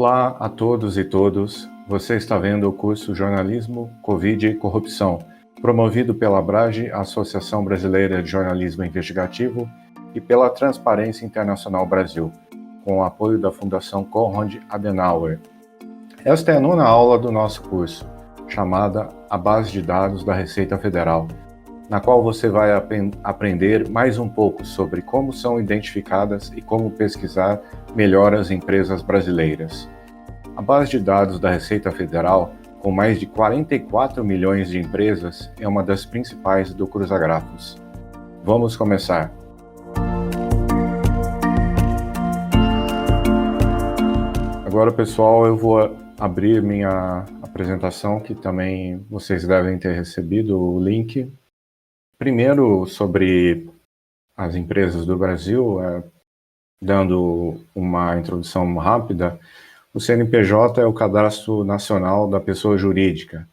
Olá a todos e todas. Você está vendo o curso Jornalismo, Covid e Corrupção, promovido pela ABRAGE, Associação Brasileira de Jornalismo Investigativo, e pela Transparência Internacional Brasil, com o apoio da Fundação Konrad Adenauer. Esta é a nona aula do nosso curso, chamada A Base de Dados da Receita Federal, na qual você vai aprender mais um pouco sobre como são identificadas e como pesquisar melhor as empresas brasileiras. A base de dados da Receita Federal, com mais de 44 milhões de empresas, é uma das principais do Cruzagrafos. Vamos começar! Agora, pessoal, eu vou abrir minha apresentação, que também vocês devem ter recebido o link. Primeiro, sobre as empresas do Brasil, dando uma introdução rápida, o CNPJ é o Cadastro Nacional da Pessoa Jurídica.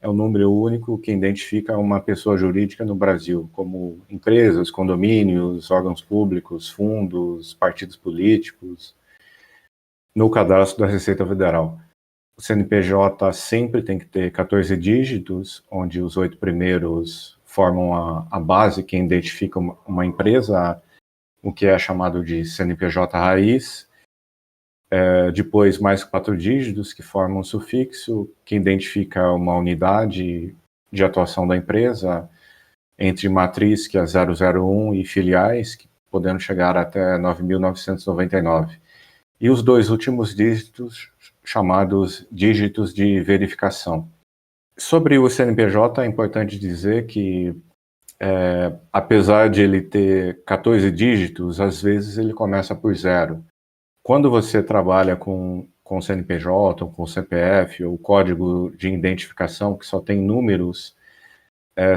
É o número único que identifica uma pessoa jurídica no Brasil, como empresas, condomínios, órgãos públicos, fundos, partidos políticos, no cadastro da Receita Federal. O CNPJ sempre tem que ter 14 dígitos, onde os 8 primeiros formam a base que identifica uma empresa, o que é chamado de CNPJ raiz. Depois, mais 4 dígitos, que formam um sufixo, que identifica uma unidade de atuação da empresa, entre matriz, que é 001, e filiais, que podendo chegar até 9.999. E os 2 últimos dígitos, chamados dígitos de verificação. Sobre o CNPJ, é importante dizer que, apesar de ele ter 14 dígitos, às vezes ele começa por 0. Quando você trabalha com CNPJ, ou com CPF, ou código de identificação que só tem números,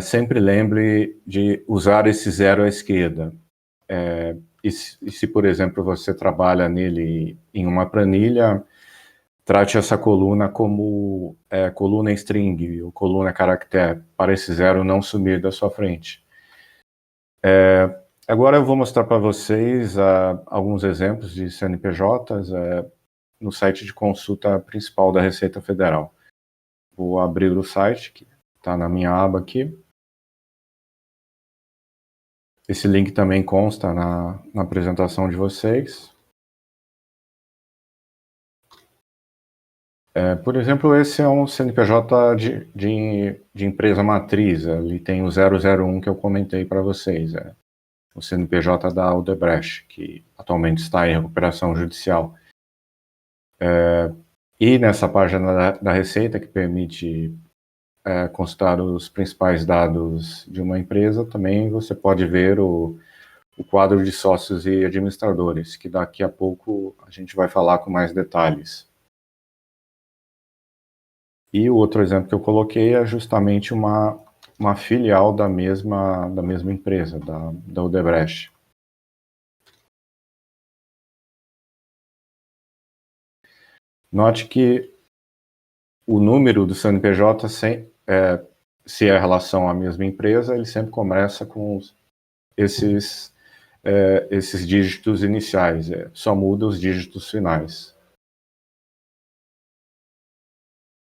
sempre lembre de usar esse 0 à esquerda. E se, por exemplo, você trabalha nele em uma planilha, trate essa coluna como coluna string, ou coluna caractere, para esse 0 não sumir da sua frente. Agora eu vou mostrar para vocês alguns exemplos de CNPJs no site de consulta principal da Receita Federal. Vou abrir o site, que está na minha aba aqui. Esse link também consta na apresentação de vocês. Por exemplo, esse é um CNPJ de empresa matriz. Ele tem o 001 que eu comentei para vocês. O CNPJ da Odebrecht, que atualmente está em recuperação judicial. E nessa página da Receita, que permite consultar os principais dados de uma empresa, também você pode ver o quadro de sócios e administradores, que daqui a pouco a gente vai falar com mais detalhes. E o outro exemplo que eu coloquei é justamente uma filial da mesma empresa, da Odebrecht. Note que o número do CNPJ, se é relação à mesma empresa, ele sempre começa com esses dígitos iniciais, só muda os dígitos finais.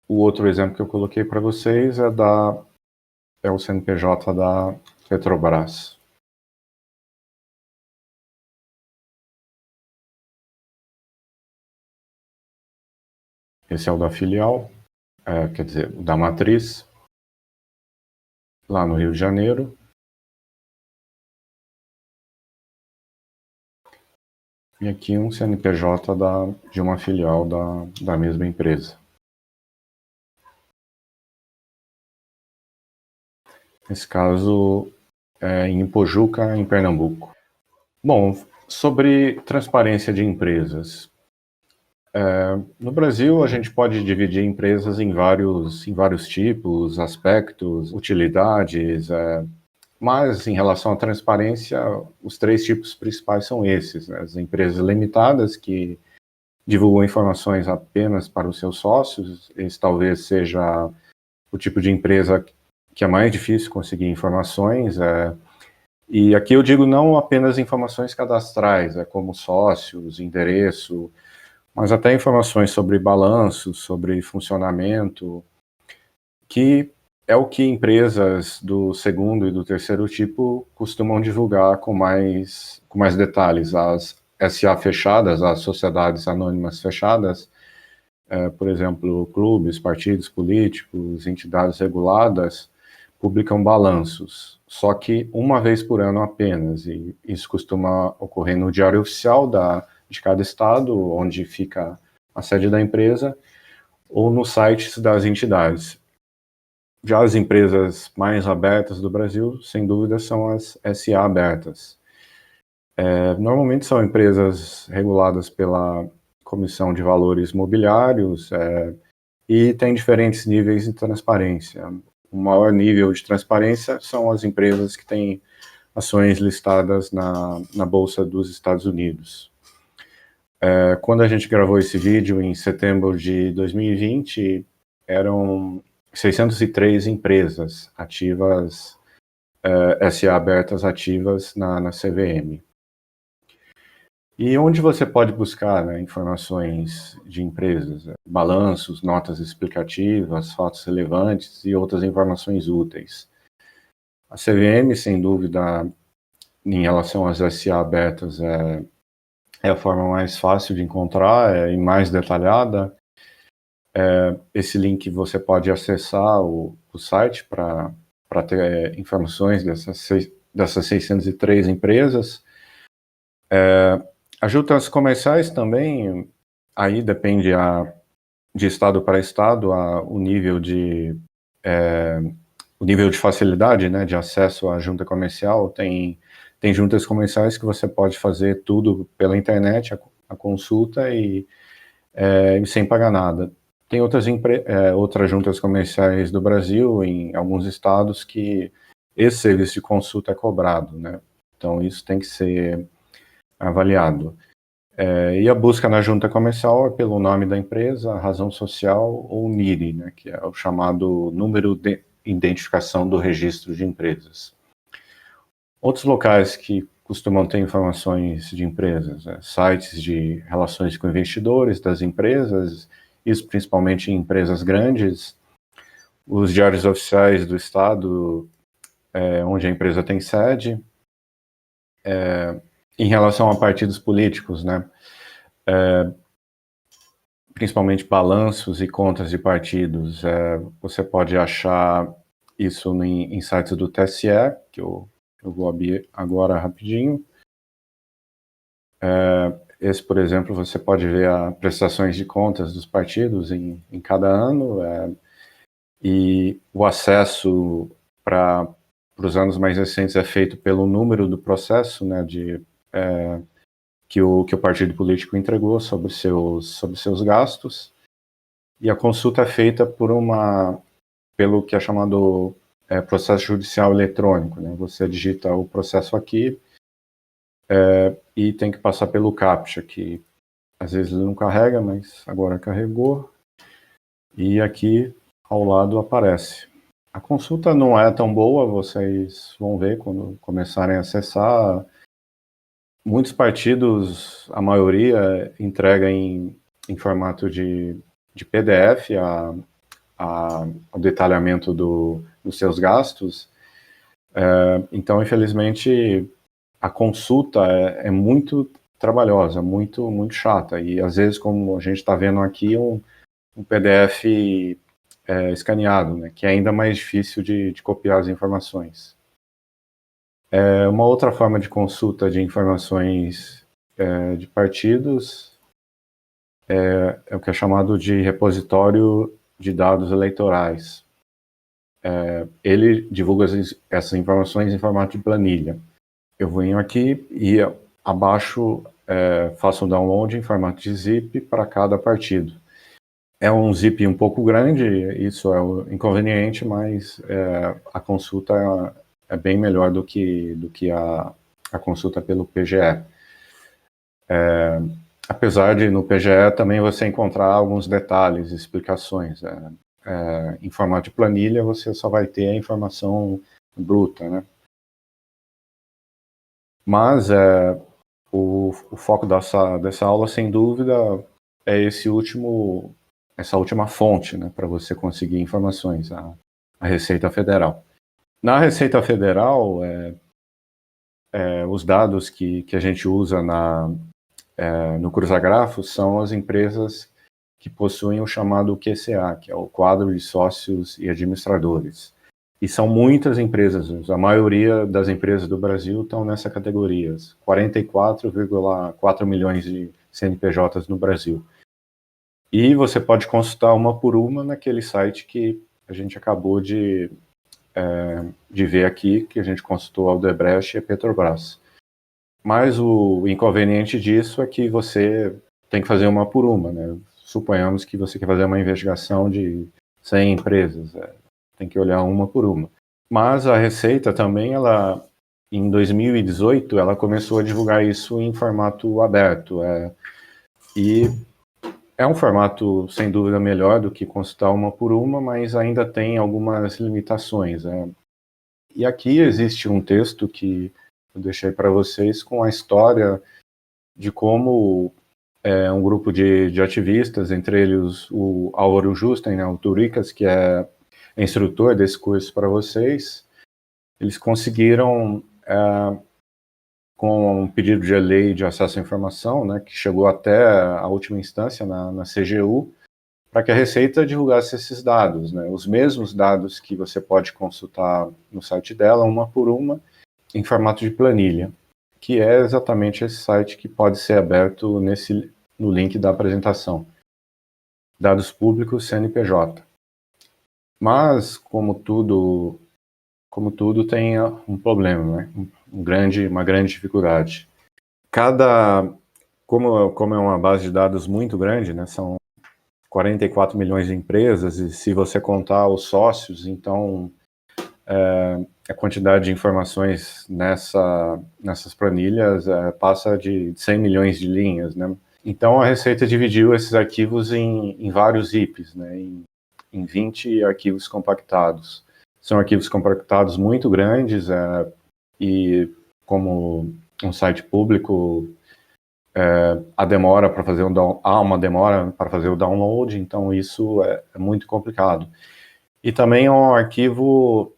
O outro exemplo que eu coloquei para vocês é o CNPJ da Petrobras. Esse é o da filial, quer dizer, o da matriz, lá no Rio de Janeiro. E aqui um CNPJ de uma filial da mesma empresa. Nesse caso, em Pojuca, em Pernambuco. Bom, sobre transparência de empresas. No Brasil, a gente pode dividir empresas em vários tipos, aspectos, utilidades, mas em relação à transparência, os 3 tipos principais são esses, né? As empresas limitadas, que divulgam informações apenas para os seus sócios. Esse talvez seja o tipo de empresa que é mais difícil conseguir informações. E aqui eu digo não apenas informações cadastrais, como sócios, endereço, mas até informações sobre balanço, sobre funcionamento, que é o que empresas do segundo e do terceiro tipo costumam divulgar com mais detalhes. As SA fechadas, as sociedades anônimas fechadas, por exemplo, clubes, partidos políticos, entidades reguladas, publicam balanços, só que uma vez por ano apenas, e isso costuma ocorrer no Diário Oficial de cada estado, onde fica a sede da empresa, ou nos sites das entidades. Já as empresas mais abertas do Brasil, sem dúvida, são as SA abertas. Normalmente são empresas reguladas pela Comissão de Valores Mobiliários e tem diferentes níveis de transparência. O maior nível de transparência são as empresas que têm ações listadas na Bolsa dos Estados Unidos. Quando a gente gravou esse vídeo em setembro de 2020, eram 603 empresas ativas, SA abertas ativas na CVM. E onde você pode buscar, né, informações de empresas, balanços, notas explicativas, fatos relevantes e outras informações úteis? A CVM, sem dúvida, em relação às SA abertas, é a forma mais fácil de encontrar e mais detalhada. Esse link você pode acessar o site para ter informações dessas 603 empresas. As juntas comerciais também, aí depende de estado para estado, o nível de facilidade, né, de acesso à junta comercial. Tem juntas comerciais que você pode fazer tudo pela internet, a consulta e sem pagar nada. Tem outras juntas comerciais do Brasil, em alguns estados, que esse serviço de consulta é cobrado, né? Então isso tem que ser avaliado. E a busca na junta comercial é pelo nome da empresa, razão social ou NIRI, né, que é o chamado número de identificação do registro de empresas. Outros locais que costumam ter informações de empresas, sites de relações com investidores das empresas, isso principalmente em empresas grandes, os diários oficiais do estado onde a empresa tem sede. Em relação a partidos políticos, né, principalmente balanços e contas de partidos, você pode achar isso em sites do TSE, que eu vou abrir agora rapidinho. Esse, por exemplo, você pode ver as prestações de contas dos partidos em cada ano, e o acesso para os anos mais recentes é feito pelo número do processo, né, que o partido político entregou sobre seus gastos, e a consulta é feita pelo que é chamado processo judicial eletrônico, né? Você digita o processo aqui e tem que passar pelo CAPTCHA, que às vezes ele não carrega, mas agora carregou, e aqui ao lado aparece. A consulta não é tão boa, vocês vão ver quando começarem a acessar. Muitos partidos, a maioria, entrega em formato de PDF o detalhamento dos seus gastos. Então, infelizmente, a consulta é muito trabalhosa, muito, muito chata. E, às vezes, como a gente está vendo aqui, um PDF escaneado, né, que é ainda mais difícil de copiar as informações. Uma outra forma de consulta de informações de partidos é o que é chamado de repositório de dados eleitorais. Ele divulga essas informações em formato de planilha. Eu venho aqui e abaixo faço um download em formato de zip para cada partido. É um zip um pouco grande, isso é o inconveniente, mas a consulta é bem melhor do que a consulta pelo PGE. Apesar de no PGE também você encontrar alguns detalhes, explicações. Em formato de planilha você só vai ter a informação bruta, né? Mas o foco dessa aula, sem dúvida, é essa última fonte, né, para você conseguir informações, a Receita Federal. Na Receita Federal, os dados que a gente usa no Cruzagrafos são as empresas que possuem o chamado QCA, que é o Quadro de Sócios e Administradores. E são muitas empresas, a maioria das empresas do Brasil estão nessa categoria, 44,4 milhões de CNPJs no Brasil. E você pode consultar uma por uma naquele site que a gente acabou de ver aqui, que a gente consultou a Odebrecht e a Petrobras. Mas o inconveniente disso é que você tem que fazer uma por uma, né? Suponhamos que você quer fazer uma investigação de 100 empresas, tem que olhar uma por uma. Mas a Receita também, em 2018, ela começou a divulgar isso em formato aberto. E é um formato, sem dúvida, melhor do que consultar uma por uma, mas ainda tem algumas limitações. E aqui existe um texto que eu deixei para vocês com a história de como um grupo de ativistas, entre eles o Álvaro Justen, né, o Turicas, que é instrutor desse curso para vocês, eles conseguiram, com um pedido de lei de acesso à informação, né, que chegou até a última instância na CGU, para que a Receita divulgasse esses dados, né, os mesmos dados que você pode consultar no site dela, uma por uma, em formato de planilha, que é exatamente esse site que pode ser aberto no link da apresentação. Dados públicos CNPJ. Mas, como tudo tem um problema, né? Uma grande dificuldade. Como é uma base de dados muito grande, né? São 44 milhões de empresas, e se você contar os sócios, então a quantidade de informações nessas planilhas passa de 100 milhões de linhas, né? Então a Receita dividiu esses arquivos em vários zips, né? Em 20 arquivos compactados. São arquivos compactados muito grandes, e como um site público, há uma demora para fazer o download, então isso é muito complicado. E também é um arquivo,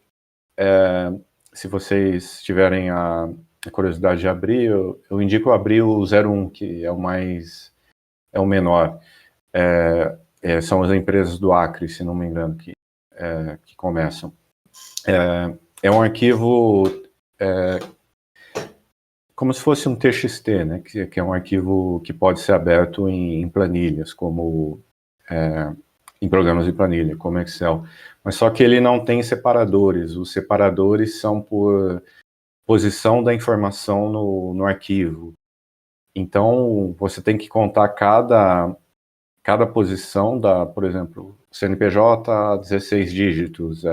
se vocês tiverem a curiosidade de abrir, eu indico abrir o 01, que é o menor. São as empresas do Acre, se não me engano, que começam. É um arquivo como se fosse um TXT, né, que é um arquivo que pode ser aberto em planilhas, como em programas de planilha, como Excel. Mas só que ele não tem separadores. Os separadores são por posição da informação no arquivo. Então, você tem que contar cada posição por exemplo, CNPJ, 16 dígitos,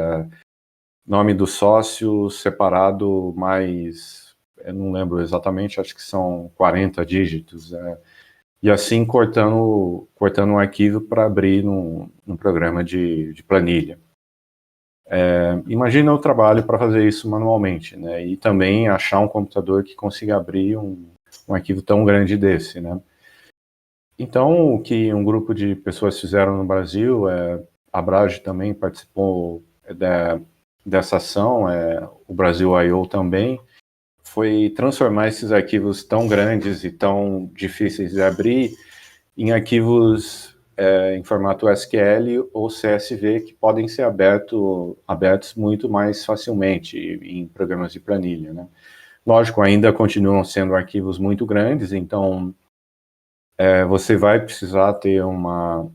nome do sócio separado mais, eu não lembro exatamente, acho que são 40 dígitos, e assim cortando um arquivo para abrir num programa de planilha. Imagina o trabalho para fazer isso manualmente, né? E também achar um computador que consiga abrir um arquivo tão grande desse, né? Então, o que um grupo de pessoas fizeram no Brasil, a Brage também participou dessa ação, o Brasil.io também, foi transformar esses arquivos tão grandes e tão difíceis de abrir em arquivos em formato SQL ou CSV que podem ser abertos muito mais facilmente em programas de planilha, né? Lógico, ainda continuam sendo arquivos muito grandes, então você vai precisar ter uma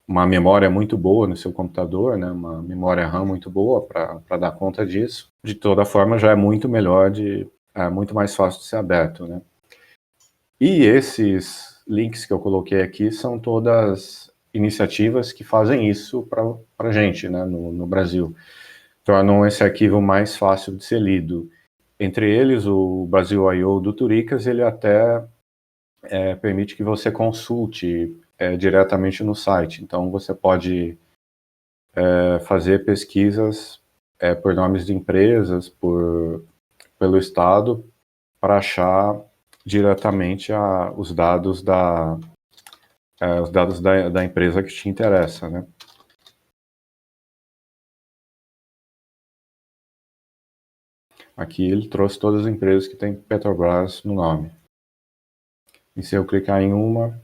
memória muito boa no seu computador, né? Uma memória RAM muito boa para dar conta disso. De toda forma, já é muito melhor, muito mais fácil de ser aberto, né? E esses links que eu coloquei aqui são todas iniciativas que fazem isso para a gente, né, no Brasil. Tornam esse arquivo mais fácil de ser lido. Entre eles, o Brasil.io do Turicas, ele até permite que você consulte diretamente no site. Então, você pode fazer pesquisas por nomes de empresas, pelo estado, para achar diretamente os dados da empresa que te interessa, né? Aqui ele trouxe todas as empresas que tem Petrobras no nome. E se eu clicar em uma,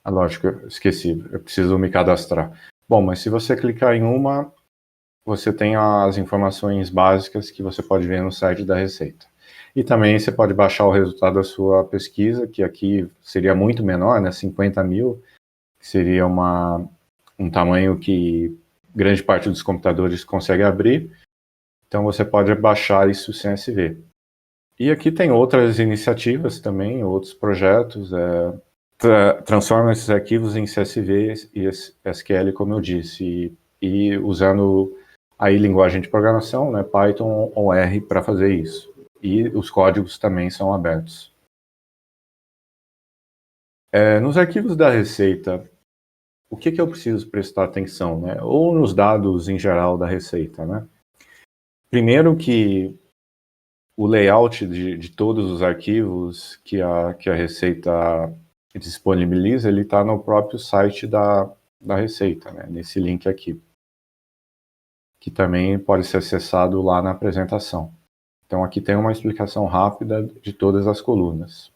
lógico, eu esqueci, eu preciso me cadastrar. Bom, mas se você clicar em uma, você tem as informações básicas que você pode ver no site da Receita. E também você pode baixar o resultado da sua pesquisa, que aqui seria muito menor, né, 50 mil, que seria um tamanho que grande parte dos computadores consegue abrir. Então você pode baixar isso sem CSV. E aqui tem outras iniciativas também, outros projetos, transforma esses arquivos em CSV e SQL, como eu disse, e usando aí linguagem de programação, né, Python ou R para fazer isso. E os códigos também são abertos. Nos arquivos da Receita, o que eu preciso prestar atenção, né? Ou nos dados em geral da Receita, né? Primeiro que o layout de todos os arquivos que a Receita disponibiliza, ele está no próprio site da Receita, né? Nesse link aqui, que também pode ser acessado lá na apresentação. Então aqui tem uma explicação rápida de todas as colunas.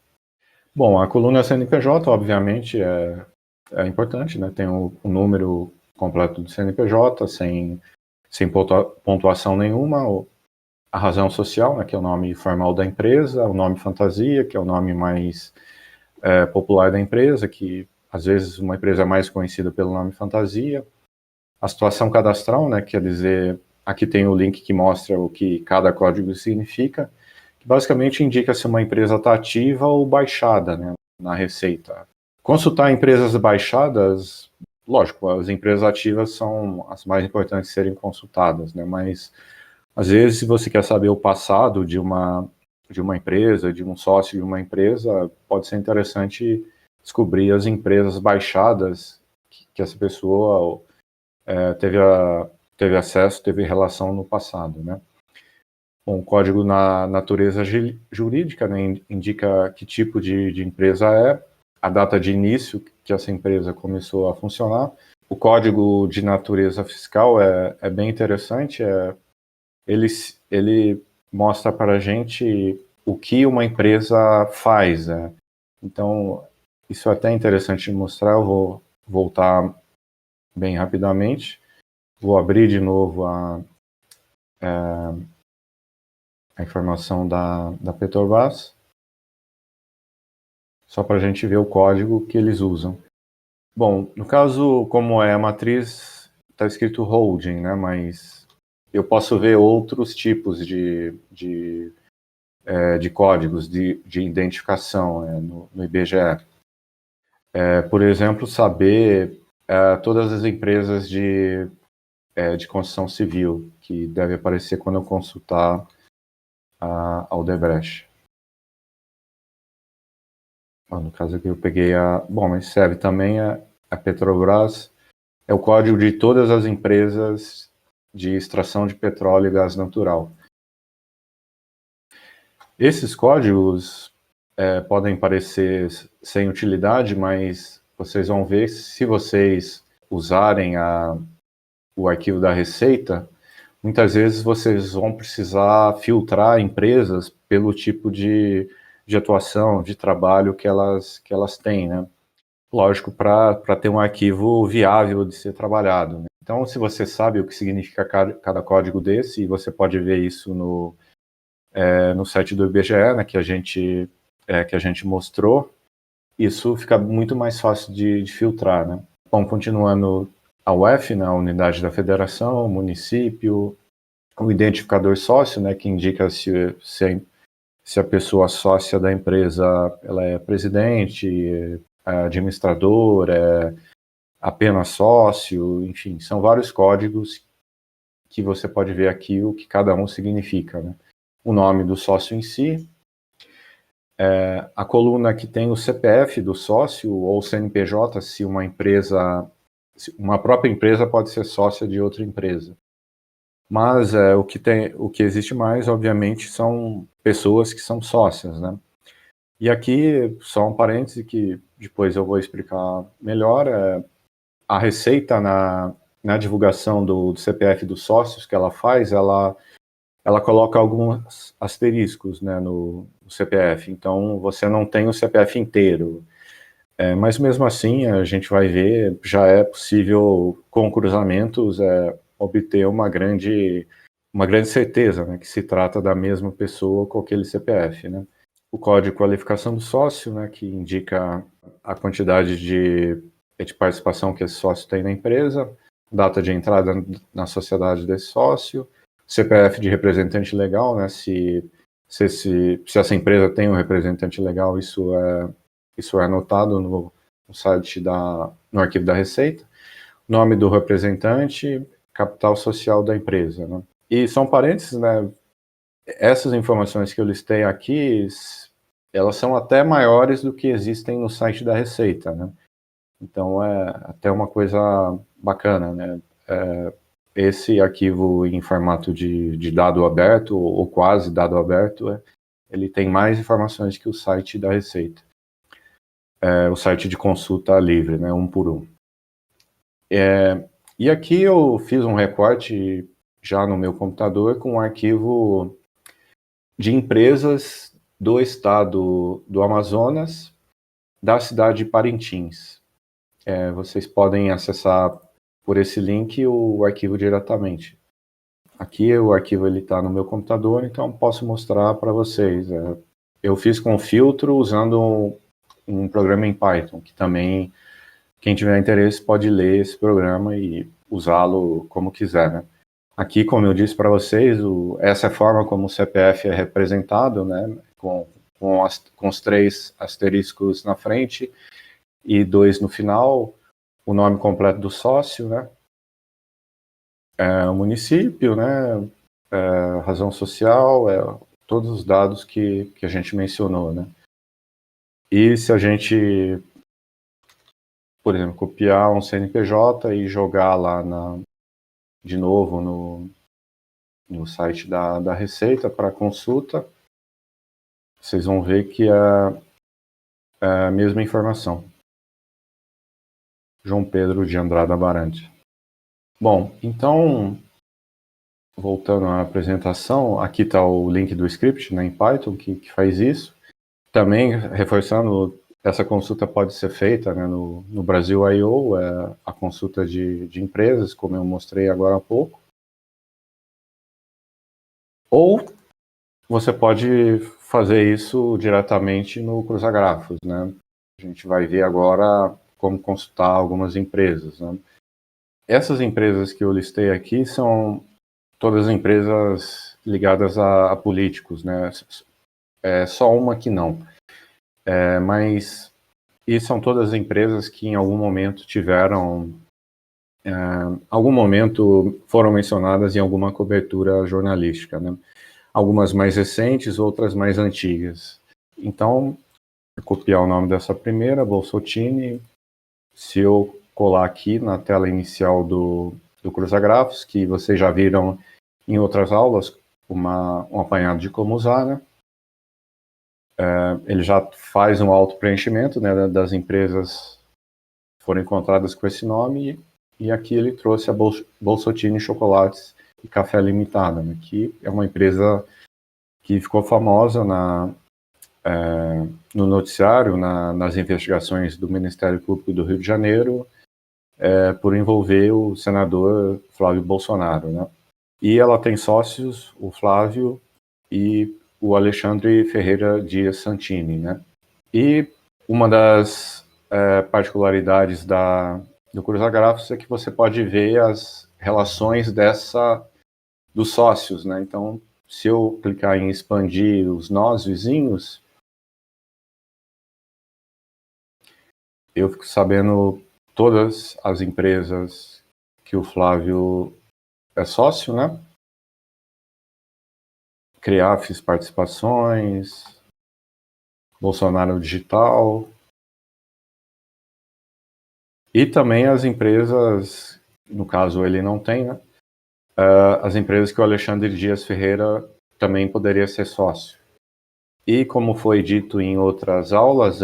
Bom, a coluna CNPJ, obviamente, é importante, né? Tem o número completo do CNPJ, sem pontuação nenhuma, a razão social, né, que é o nome formal da empresa, o nome fantasia, que é o nome mais popular da empresa, que às vezes uma empresa é mais conhecida pelo nome fantasia, a situação cadastral, né, quer dizer, aqui tem o link que mostra o que cada código significa, que basicamente indica se uma empresa está ativa ou baixada, né, na Receita. Consultar empresas baixadas, lógico, as empresas ativas são as mais importantes de serem consultadas, né, mas às vezes, se você quer saber o passado de uma empresa, de um sócio de uma empresa, pode ser interessante descobrir as empresas baixadas que essa pessoa teve acesso, teve relação no passado, né? Bom, o código na natureza jurídica, né, indica que tipo de empresa é, a data de início que essa empresa começou a funcionar. O código de natureza fiscal é bem interessante, ele mostra para a gente o que uma empresa faz, né? Então, isso é até interessante de mostrar. Eu vou voltar bem rapidamente. Vou abrir de novo a informação da Petrobras, só para a gente ver o código que eles usam. Bom, no caso, como é a matriz, está escrito holding, né? Mas eu posso ver outros tipos de códigos de identificação no IBGE. Por exemplo, saber todas as empresas de construção civil, que deve aparecer quando eu consultar a Odebrecht. No caso aqui eu peguei Bom, mas serve também a Petrobras. É o código de todas as empresas de extração de petróleo e gás natural. Esses códigos podem parecer sem utilidade, mas vocês vão ver, se vocês usarem o arquivo da Receita, muitas vezes vocês vão precisar filtrar empresas pelo tipo de atuação, de trabalho que elas têm, né? Lógico, para ter um arquivo viável de ser trabalhado, né? Então, se você sabe o que significa cada código desse, e você pode ver isso no site do IBGE, né, que a gente mostrou, isso fica muito mais fácil de filtrar, né? Bom, continuando, a UF, né, a unidade da federação, o município, o identificador sócio, né, que indica se a pessoa sócia da empresa ela é presidente, é administrador, é apenas sócio, enfim, são vários códigos que você pode ver aqui o que cada um significa, né? O nome do sócio em si, a coluna que tem o CPF do sócio ou CNPJ, se uma própria empresa pode ser sócia de outra empresa. Mas o que existe mais, obviamente, são pessoas que são sócias, né? E aqui, só um parêntese que depois eu vou explicar melhor, a Receita na divulgação do CPF dos sócios que ela faz, ela coloca alguns asteriscos, né, no CPF, então você não tem o CPF inteiro. Mas mesmo assim, a gente vai ver, já é possível, com cruzamentos, obter uma grande certeza, né, que se trata da mesma pessoa com aquele CPF, né. O código de qualificação do sócio, né, que indica a quantidade de participação que esse sócio tem na empresa, data de entrada na sociedade desse sócio, CPF de representante legal, né, se essa empresa tem um representante legal, isso é anotado no site no arquivo da Receita, nome do representante, capital social da empresa, né. E são parênteses, né, essas informações que eu listei aqui, elas são até maiores do que existem no site da Receita, né? Então é até uma coisa bacana, né? Esse arquivo em formato de dado aberto, ou quase dado aberto, ele tem mais informações que o site da Receita. O site de consulta livre, né? Um por um. E aqui eu fiz um recorte já no meu computador com um arquivo de empresas do estado do Amazonas, da cidade de Parintins. Vocês podem acessar por esse link o arquivo diretamente. Aqui o arquivo está no meu computador, então posso mostrar para vocês. Eu fiz com filtro usando um programa em Python, que também, quem tiver interesse pode ler esse programa e usá-lo como quiser, né? Aqui, como eu disse para vocês, essa é a forma como o CPF é representado, né, com os 3 asteriscos na frente e 2 no final, o nome completo do sócio, né, o município, né, razão social, todos os dados que a gente mencionou, né. E se a gente, por exemplo, copiar um CNPJ e jogar lá de novo no site da Receita para consulta, vocês vão ver que é a mesma informação. João Pedro de Andrada Amarante. Bom, então, voltando à apresentação, aqui está o link do script, né, em Python, que faz isso. Também, reforçando, essa consulta pode ser feita, né, no Brasil I/O, a consulta de empresas, como eu mostrei agora há pouco. Ou você pode fazer isso diretamente no Cruzagrafos, né? A gente vai ver agora como consultar algumas empresas, né? Essas empresas que eu listei aqui são todas empresas ligadas a políticos, né? Só uma que não. Mas e são todas empresas que em algum momento algum momento foram mencionadas em alguma cobertura jornalística, né? Algumas mais recentes, outras mais antigas. Então, vou copiar o nome dessa primeira, Bolsotini. Se eu colar aqui na tela inicial do Cruzagrafos, que vocês já viram em outras aulas, um apanhado de como usar, né? Ele já faz um auto-preenchimento, né, das empresas que foram encontradas com esse nome, e aqui ele trouxe a Bolsotini Chocolates e Café Limitada, né, que é uma empresa que ficou famosa no noticiário, nas investigações do Ministério Público do Rio de Janeiro, por envolver o senador Flávio Bolsonaro, né? E ela tem sócios, o Flávio e o Alexandre Ferreira Dias Santini, né? E uma das particularidades do Cruzagrafos é que você pode ver as relações dos sócios, né? Então, se eu clicar em expandir os nós vizinhos, eu fico sabendo todas as empresas que o Flávio é sócio, né? Criafis Participações, Bolsonaro Digital, e também as empresas, no caso ele não tem, né? As empresas que o Alexandre Dias Ferreira também poderia ser sócio. E como foi dito em outras aulas,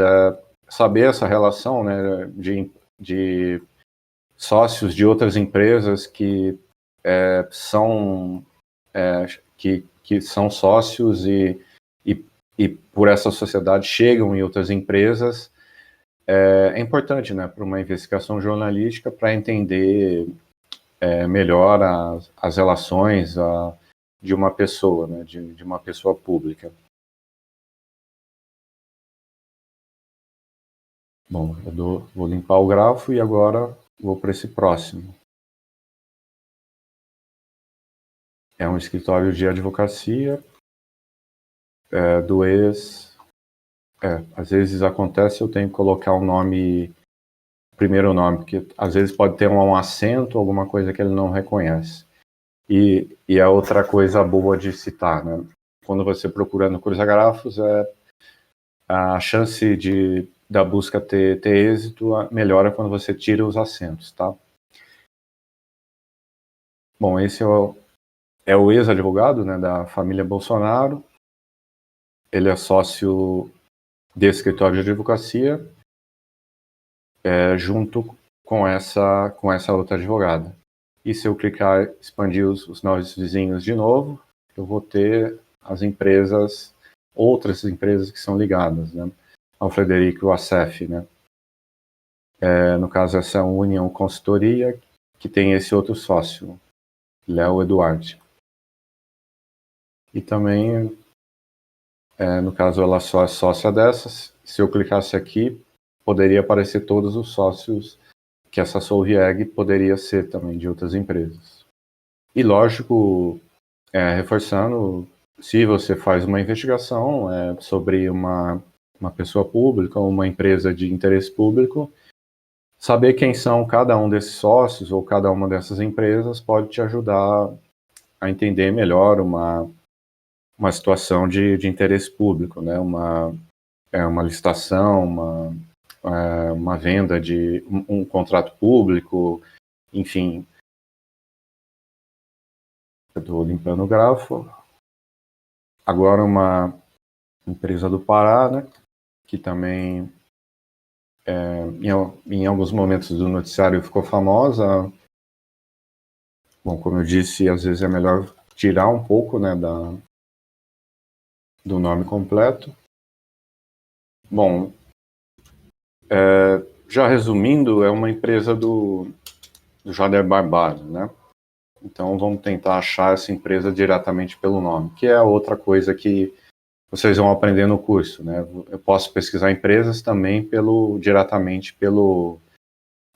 saber essa relação, né, de sócios de outras empresas que são que são sócios e por essa sociedade chegam em outras empresas, é importante, né, para uma investigação jornalística, para entender melhor as relações de uma pessoa, né, de uma pessoa pública. Bom, vou limpar o grafo e agora vou para esse próximo. É um escritório de advocacia do ex. Às vezes acontece, eu tenho que colocar o nome, primeiro nome, porque às vezes pode ter um acento, alguma coisa que ele não reconhece. E a outra coisa boa de citar, né? Quando você procura no cruza-grafos, a chance da busca ter êxito melhora quando você tira os acentos, tá? Bom, esse é o ex-advogado, né, da família Bolsonaro. Ele é sócio desse escritório de advocacia, junto com essa outra advogada. E se eu clicar expandir os novos vizinhos de novo, eu vou ter as empresas, outras empresas que são ligadas, né, ao Frederico Assef, né. No caso, essa é a União Consultoria, que tem esse outro sócio, Léo Eduardo. E também, no caso, ela só é sócia dessas. Se eu clicasse aqui, poderia aparecer todos os sócios que essa Solvieg poderia ser também de outras empresas. E lógico, reforçando, se você faz uma investigação sobre uma pessoa pública ou uma empresa de interesse público, saber quem são cada um desses sócios ou cada uma dessas empresas pode te ajudar a entender melhor uma situação de interesse público, né? Uma licitação, uma venda de um contrato público, enfim. Eu estou limpando o grafo. Agora uma empresa do Pará, né? Que também em alguns momentos do noticiário ficou famosa. Bom, como eu disse, às vezes é melhor tirar um pouco, né, do nome completo. Bom, já resumindo, é uma empresa do Jader Barbalho, né? Então vamos tentar achar essa empresa diretamente pelo nome, que é outra coisa que vocês vão aprender no curso, né? Eu posso pesquisar empresas também diretamente pelo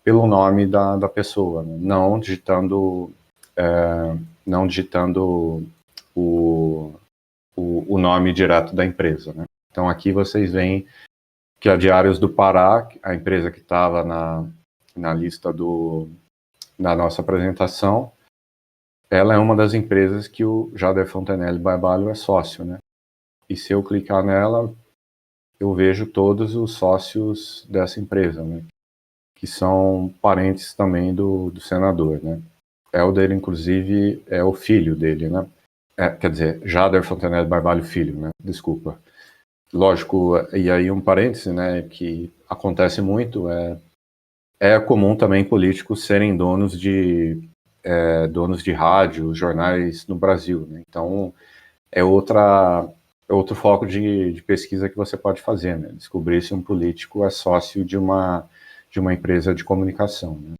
nome da pessoa, né? Não digitando o nome direto da empresa, né? Então aqui vocês veem que a Diários do Pará, a empresa que estava na lista da nossa apresentação, ela é uma das empresas que o Jader Fontenelle Barbalho é sócio, né? E se eu clicar nela, eu vejo todos os sócios dessa empresa, né? Que são parentes também do senador, né? Helder, inclusive, é o filho dele, né? Quer dizer, Jader Fontenelle Barbalho Filho, né? Desculpa. Lógico, e aí um parêntese, né, que acontece muito, é comum também políticos serem donos de rádio, jornais no Brasil, né? Então, é outro foco de pesquisa que você pode fazer, né? Descobrir se um político é sócio de uma empresa de comunicação, né?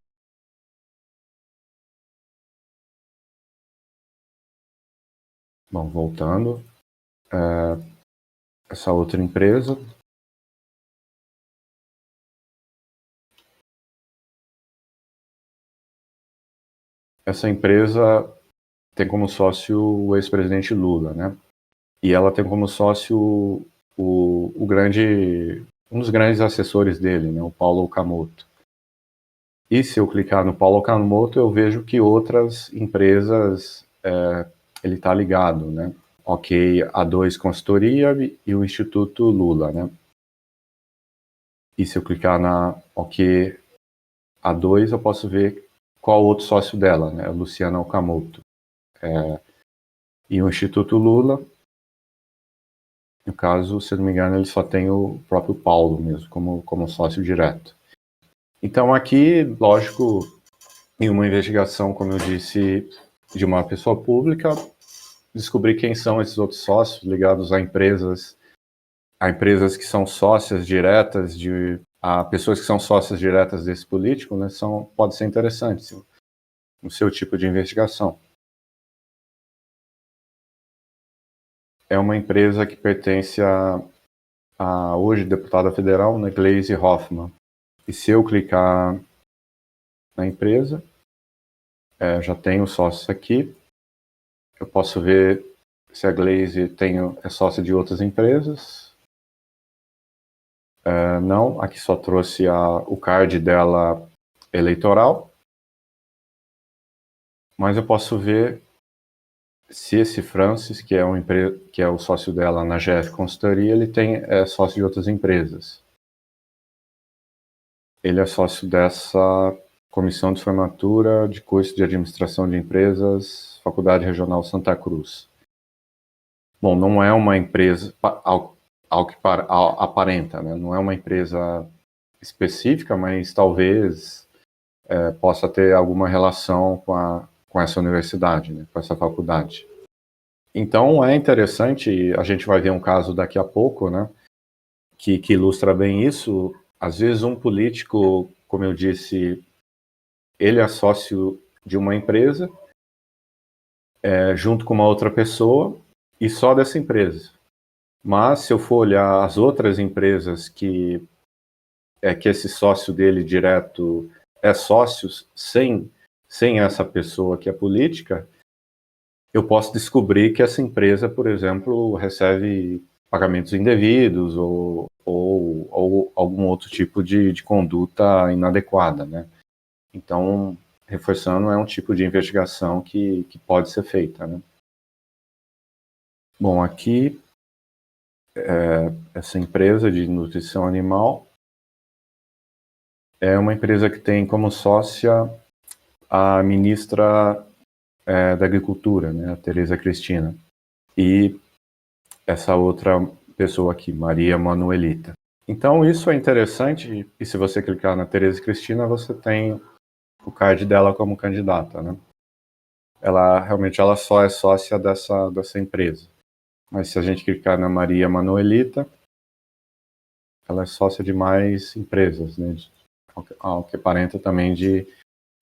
Bom, voltando, essa outra empresa, essa empresa tem como sócio o ex-presidente Lula, né? E ela tem como sócio um dos grandes assessores dele, né, o Paulo Okamoto. E se eu clicar no Paulo Okamoto, eu vejo que outras empresas ele está ligado, né? Ok, A2 Consultoria e o Instituto Lula, né? E se eu clicar na OK A2, eu posso ver qual outro sócio dela, né? Luciana Okamoto. E o Instituto Lula No caso, se não me engano, ele só tem o próprio Paulo mesmo, como sócio direto. Então aqui, lógico, em uma investigação, como eu disse, de uma pessoa pública, descobrir quem são esses outros sócios ligados a empresas que são sócias diretas a pessoas que são sócias diretas desse político, né, pode ser interessante no seu tipo de investigação. É uma empresa que pertence a hoje deputada federal, né, Gleisi Hoffmann. E se eu clicar na empresa, já tenho sócios aqui, eu posso ver se a Gleisi é sócia de outras empresas. Não, aqui só trouxe o card dela eleitoral, mas eu posso ver se esse Francis, que é o sócio dela na GF Consultoria, ele é sócio de outras empresas. Ele é sócio dessa Comissão de Formatura de Curso de Administração de Empresas, Faculdade Regional Santa Cruz. Bom, não é uma empresa, ao que aparenta, né? Não é uma empresa específica, mas talvez possa ter alguma relação com essa universidade, né? Com essa faculdade. Então é interessante, a gente vai ver um caso daqui a pouco, né? Que ilustra bem isso. Às vezes um político, como eu disse, ele é sócio de uma empresa, junto com uma outra pessoa, e só dessa empresa. Mas se eu for olhar as outras empresas que esse sócio dele direto é sócios sem essa pessoa que é política, eu posso descobrir que essa empresa, por exemplo, recebe pagamentos indevidos ou algum outro tipo de conduta inadequada, né? Então, reforçando, é um tipo de investigação que pode ser feita, né? Bom, aqui, essa empresa de nutrição animal é uma empresa que tem como sócia a ministra da Agricultura, né, a Tereza Cristina, e essa outra pessoa aqui, Maria Manuelita. Então, isso é interessante, e se você clicar na Tereza Cristina, você tem o card dela como candidata, né? Ela só é sócia dessa empresa. Mas se a gente clicar na Maria Manuelita, ela é sócia de mais empresas, né? Ao que aparenta também de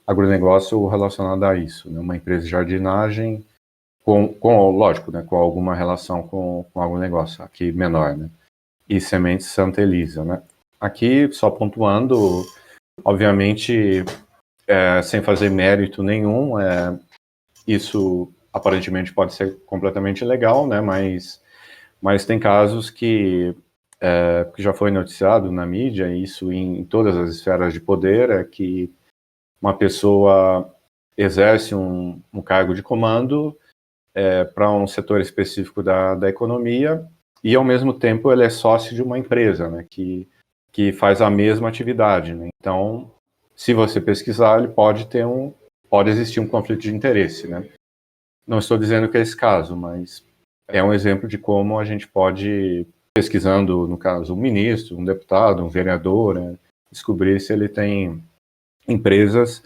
agronegócio relacionado a isso, né? Uma empresa de jardinagem lógico, né? Com alguma relação com agronegócio, aqui menor, né? E Sementes Santa Elisa, né? Aqui, só pontuando, obviamente, sem fazer mérito nenhum, isso aparentemente pode ser completamente legal, né? Mas tem casos que já foi noticiado na mídia, isso em todas as esferas de poder, é que uma pessoa exerce um cargo de comando para um setor específico da economia e, ao mesmo tempo, ele é sócio de uma empresa, né? Que faz a mesma atividade, né? Então, se você pesquisar, pode existir um conflito de interesse, né? Não estou dizendo que é esse caso, mas é um exemplo de como a gente pode, pesquisando, no caso, um ministro, um deputado, um vereador, né, descobrir se ele tem empresas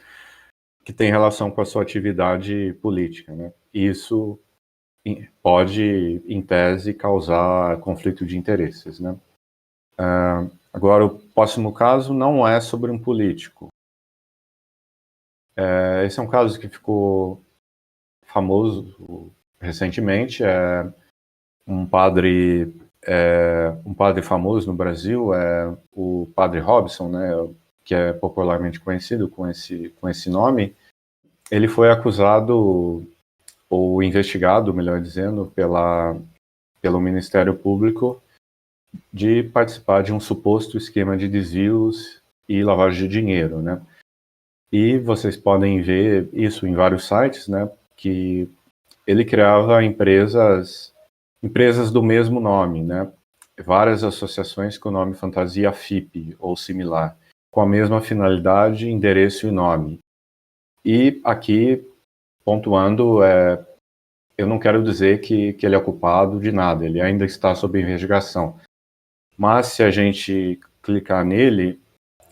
que têm relação com a sua atividade política, né? Isso pode, em tese, causar conflito de interesses, né? Agora, o próximo caso não é sobre um político. Esse é um caso que ficou famoso recentemente. Um padre famoso no Brasil, o Padre Robson, né, que é popularmente conhecido com esse nome. Ele foi acusado, ou investigado, melhor dizendo, pelo Ministério Público de participar de um suposto esquema de desvios e lavagem de dinheiro, né? E vocês podem ver isso em vários sites, né, que ele criava empresas do mesmo nome, né? Várias associações com o nome fantasia FIP ou similar, com a mesma finalidade, endereço e nome. E aqui, pontuando, eu não quero dizer que ele é culpado de nada, ele ainda está sob investigação. Mas se a gente clicar nele,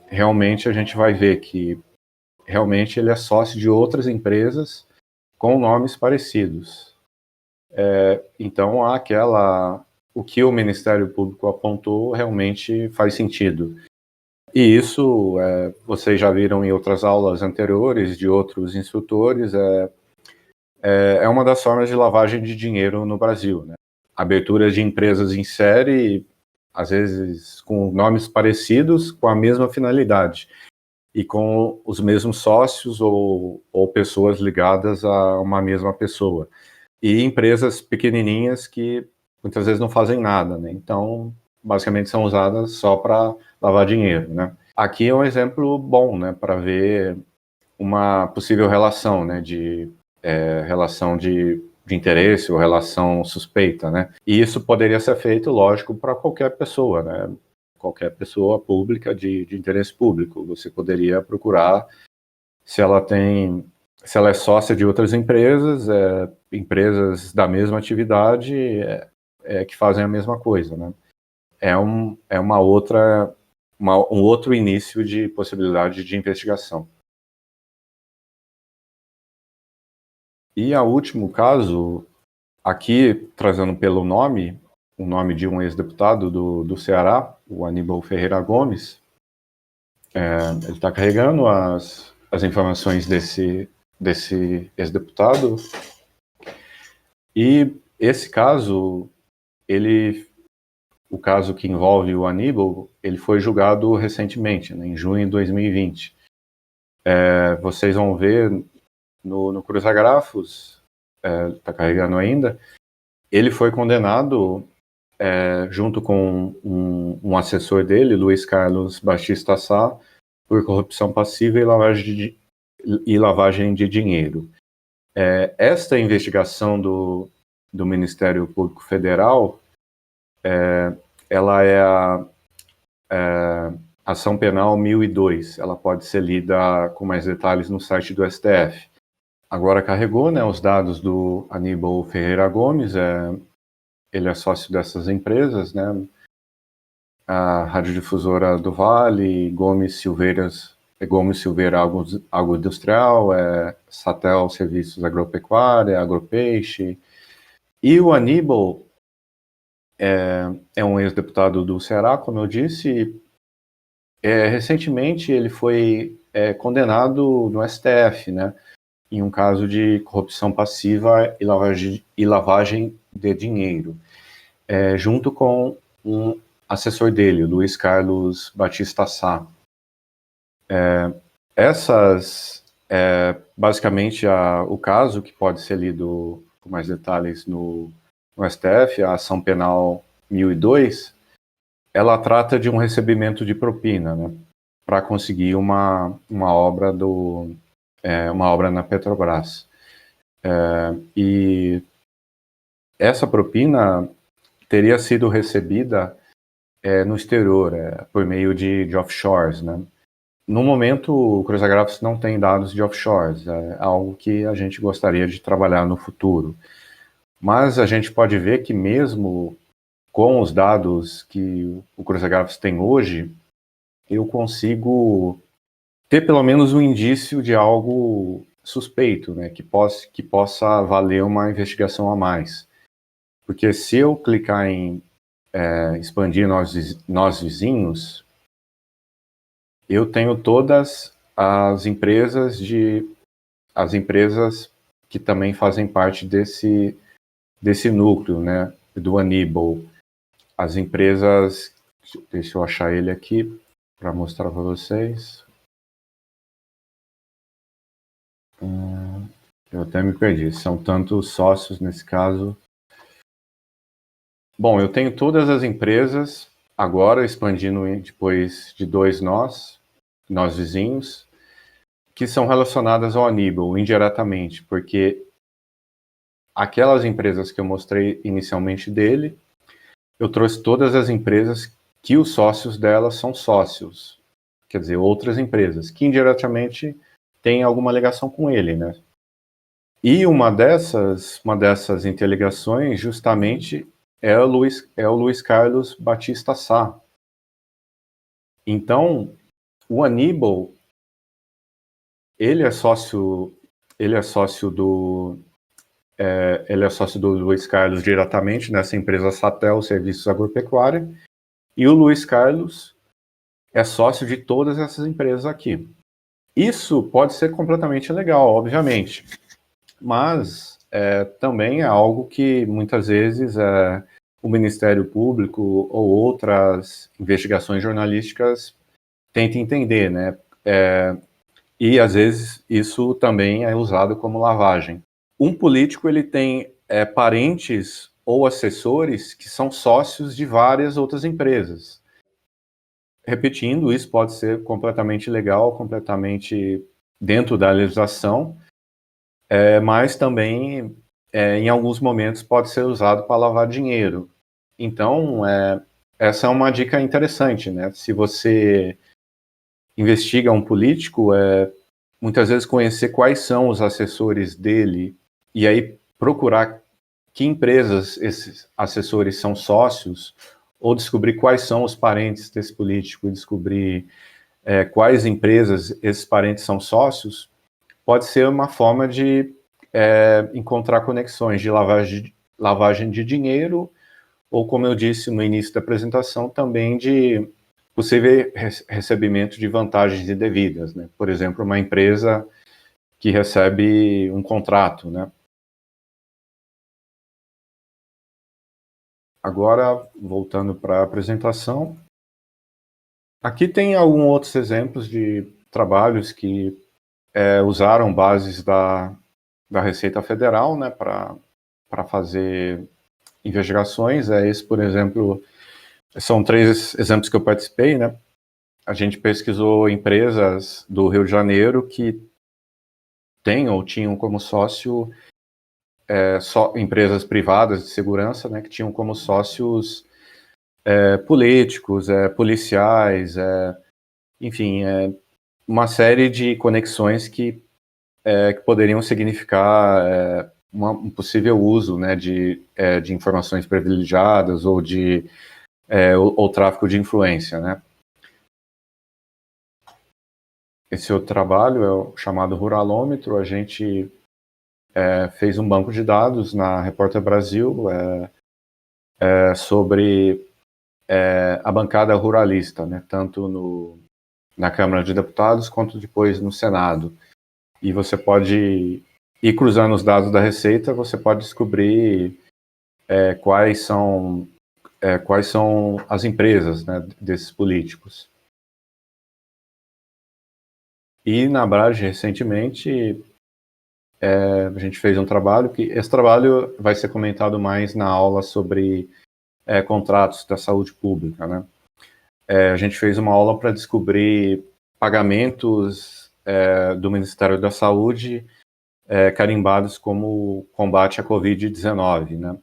realmente a gente vai ver que realmente ele é sócio de outras empresas com nomes parecidos. Então, o que o Ministério Público apontou realmente faz sentido. E isso, vocês já viram em outras aulas anteriores de outros instrutores, é uma das formas de lavagem de dinheiro no Brasil, né? Abertura de empresas em série, às vezes com nomes parecidos, com a mesma finalidade, e com os mesmos sócios ou pessoas ligadas a uma mesma pessoa. E empresas pequenininhas que muitas vezes não fazem nada, né? Então, basicamente são usadas só para lavar dinheiro, né? Aqui é um exemplo bom, né, para ver uma possível relação, né, relação de interesse ou relação suspeita, né? E isso poderia ser feito, lógico, para qualquer pessoa, né? Qualquer pessoa pública de interesse público. Você poderia procurar se ela é sócia de outras empresas, empresas da mesma atividade que fazem a mesma coisa, né? Um outro início de possibilidade de investigação. E o último caso, aqui trazendo pelo nome, o nome de um ex-deputado do Ceará, o Aníbal Ferreira Gomes, ele está carregando as informações desse ex-deputado. E esse caso, o caso que envolve o Aníbal, ele foi julgado recentemente, né, em junho de 2020. Vocês vão ver no Cruzagrafos, está carregando ainda, ele foi condenado junto com um assessor dele, Luiz Carlos Batista Sá, por corrupção passiva e lavagem de dinheiro. Esta investigação do Ministério Público Federal, ela é a Ação Penal 1002. Ela pode ser lida com mais detalhes no site do STF. Agora carregou, né, os dados do Aníbal Ferreira Gomes, ele é sócio dessas empresas, né, a Radiodifusora do Vale, Gomes Silveira Agroindustrial, Satel Serviços Agropecuária, Agropeixe. E o Aníbal é um ex-deputado do Ceará, como eu disse. Recentemente ele foi condenado no STF, né, em um caso de corrupção passiva e lavagem de dinheiro, junto com um assessor dele, Luiz Carlos Batista Sá. Basicamente o caso que pode ser lido com mais detalhes no STF, a Ação Penal 1002, ela trata de um recebimento de propina, né, para conseguir uma obra uma obra na Petrobras. E essa propina teria sido recebida no exterior, por meio de offshores, né? No momento, o Cruzagrafos não tem dados de offshores, é algo que a gente gostaria de trabalhar no futuro. Mas a gente pode ver que mesmo com os dados que o Cruzagrafos tem hoje, eu consigo ter pelo menos um indício de algo suspeito, né, que possa valer uma investigação a mais. Porque se eu clicar em expandir nós vizinhos, eu tenho todas as empresas que também fazem parte desse núcleo, né, do Aníbal. As empresas, deixa eu achar ele aqui para mostrar para vocês. Eu até me perdi, são tantos sócios nesse caso. Bom, eu tenho todas as empresas, agora expandindo depois de nós vizinhos, que são relacionadas ao Aníbal, indiretamente, porque aquelas empresas que eu mostrei inicialmente dele, eu trouxe todas as empresas que os sócios delas são sócios, quer dizer, outras empresas, que indiretamente têm alguma ligação com ele, né? E uma dessas interligações justamente é o Luiz Carlos Batista Sá. Então, o Aníbal, ele é sócio, ele é sócio do, ele é sócio do Luiz Carlos diretamente nessa empresa Satel Serviços Agropecuária, e o Luiz Carlos é sócio de todas essas empresas aqui. Isso pode ser completamente legal, obviamente, mas também é algo que muitas vezes o Ministério Público ou outras investigações jornalísticas tentam entender, né? E às vezes isso também é usado como lavagem. Um político ele tem parentes ou assessores que são sócios de várias outras empresas. Repetindo, isso pode ser completamente legal, completamente dentro da legislação, mas também, em alguns momentos, pode ser usado para lavar dinheiro. Então, essa é uma dica interessante, né? Se você investiga um político, muitas vezes conhecer quais são os assessores dele e aí procurar que empresas esses assessores são sócios, ou descobrir quais são os parentes desse político e descobrir quais empresas esses parentes são sócios, pode ser uma forma de encontrar conexões de lavagem de dinheiro, ou, como eu disse no início da apresentação, também de possível recebimento de vantagens indevidas, né? Por exemplo, uma empresa que recebe um contrato, né? Agora, voltando para a apresentação, aqui tem alguns outros exemplos de trabalhos que usaram bases da Receita Federal, né, para fazer investigações. Esse, por exemplo, são 3 exemplos que eu participei, né? A gente pesquisou empresas do Rio de Janeiro que têm ou tinham como sócio empresas privadas de segurança, né, que tinham como sócios políticos, policiais, enfim, uma série de conexões que poderiam significar um possível uso, né, de informações privilegiadas ou ou tráfico de influência, né. Esse outro trabalho é o chamado Ruralômetro. A gente fez um banco de dados na Repórter Brasil sobre a bancada ruralista, né, tanto na Câmara de Deputados quanto depois no Senado. E você pode ir cruzando os dados da Receita, você pode descobrir quais são as empresas, né, desses políticos. E na Abrage, recentemente, a gente fez um trabalho que esse trabalho vai ser comentado mais na aula sobre contratos da saúde pública, né? A gente fez uma aula para descobrir pagamentos do Ministério da Saúde carimbados como combate à Covid-19, né?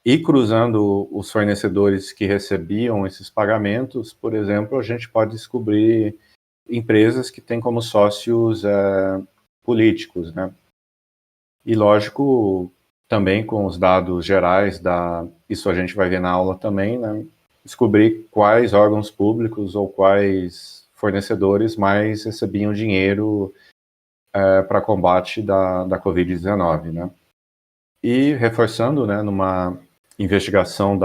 E cruzando os fornecedores que recebiam esses pagamentos, por exemplo, a gente pode descobrir empresas que têm como sócios políticos, né? E, lógico, também com os dados gerais isso a gente vai ver na aula também, né? Descobrir quais órgãos públicos ou quais fornecedores mais recebiam dinheiro para combate da Covid-19, né? E reforçando, né, numa investigação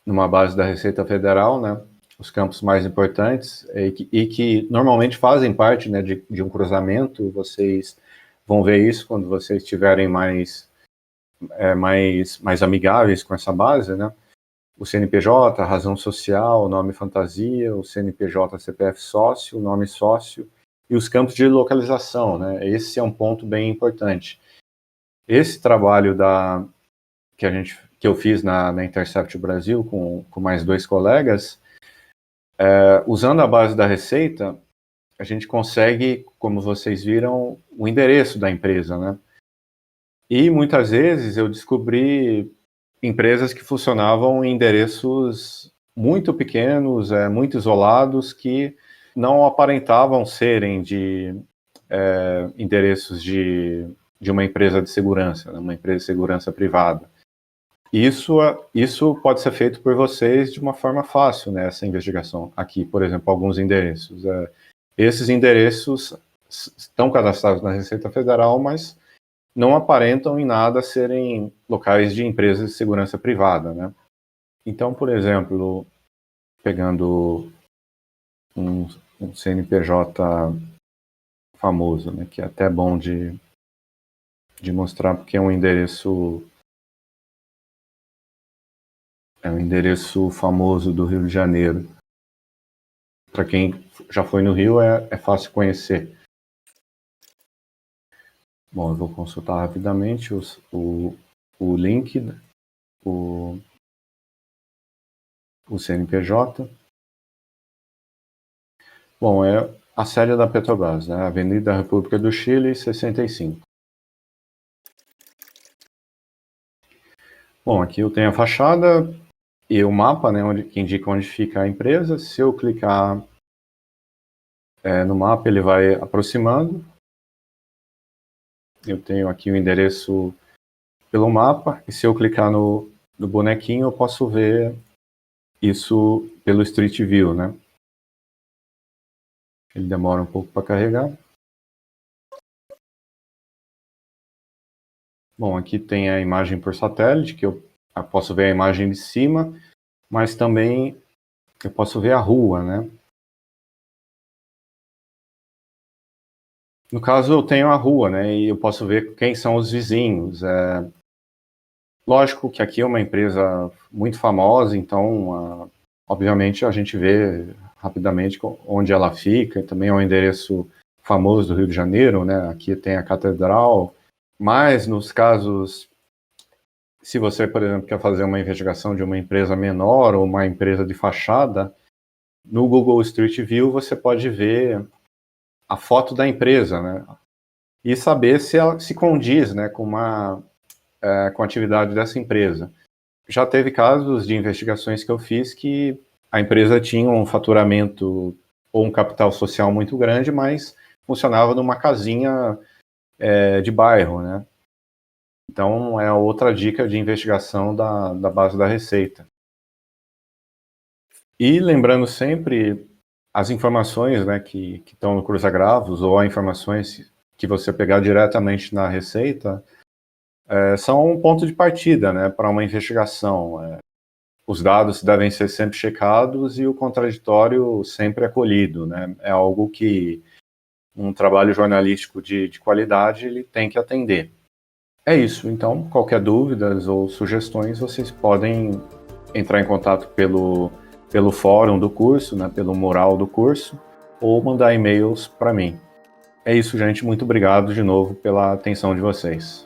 numa base da Receita Federal, né, os campos mais importantes e que normalmente fazem parte, né, de um cruzamento. Vocês vão ver isso quando vocês estiverem mais amigáveis com essa base, né? O CNPJ, razão social, nome fantasia, o CNPJ, CPF sócio, nome sócio e os campos de localização, né? Esse é um ponto bem importante. Esse trabalho que eu fiz na Intercept Brasil com mais 2 colegas, usando a base da Receita, a gente consegue, como vocês viram, o endereço da empresa, né? E muitas vezes eu descobri empresas que funcionavam em endereços muito pequenos, muito isolados, que não aparentavam serem de endereços de uma empresa de segurança, né, uma empresa de segurança privada. Isso pode ser feito por vocês de uma forma fácil, né, essa investigação. Aqui, por exemplo, alguns endereços. Esses endereços estão cadastrados na Receita Federal, mas não aparentam em nada serem locais de empresas de segurança privada, né? Então, por exemplo, pegando um CNPJ famoso, né, que é até bom de mostrar, porque é um endereço famoso do Rio de Janeiro. Para quem já foi no Rio, é fácil conhecer. Bom, eu vou consultar rapidamente o link, o CNPJ. Bom, é a sede da Petrobras, né? Avenida República do Chile, 65. Bom, aqui eu tenho a fachada e o mapa, né, que indica onde fica a empresa. Se eu clicar no mapa, ele vai aproximando. Eu tenho aqui o endereço pelo mapa, e se eu clicar no bonequinho, eu posso ver isso pelo Street View, né? Ele demora um pouco para carregar. Bom, aqui tem a imagem por satélite, que eu posso ver a imagem de cima, mas também eu posso ver a rua, né? No caso, eu tenho a rua, né? E eu posso ver quem são os vizinhos. Lógico que aqui é uma empresa muito famosa, então, obviamente, a gente vê rapidamente onde ela fica. Também é um endereço famoso do Rio de Janeiro, né? Aqui tem a Catedral. Mas, nos casos, se você, por exemplo, quer fazer uma investigação de uma empresa menor ou uma empresa de fachada, no Google Street View você pode ver a foto da empresa, né? E saber se ela se condiz, né, com a atividade dessa empresa. Já teve casos de investigações que eu fiz que a empresa tinha um faturamento ou um capital social muito grande, mas funcionava numa casinha de bairro, né? Então, é outra dica de investigação da base da Receita. E lembrando sempre, as informações, né, que estão no cruzagravos, ou as informações que você pegar diretamente na Receita, são um ponto de partida, né, para uma investigação. Os dados devem ser sempre checados e o contraditório sempre acolhido, né? É algo que um trabalho jornalístico de qualidade ele tem que atender. É isso. Então, qualquer dúvidas ou sugestões, vocês podem entrar em contato pelo fórum do curso, né, pelo mural do curso, ou mandar e-mails para mim. É isso, gente. Muito obrigado de novo pela atenção de vocês.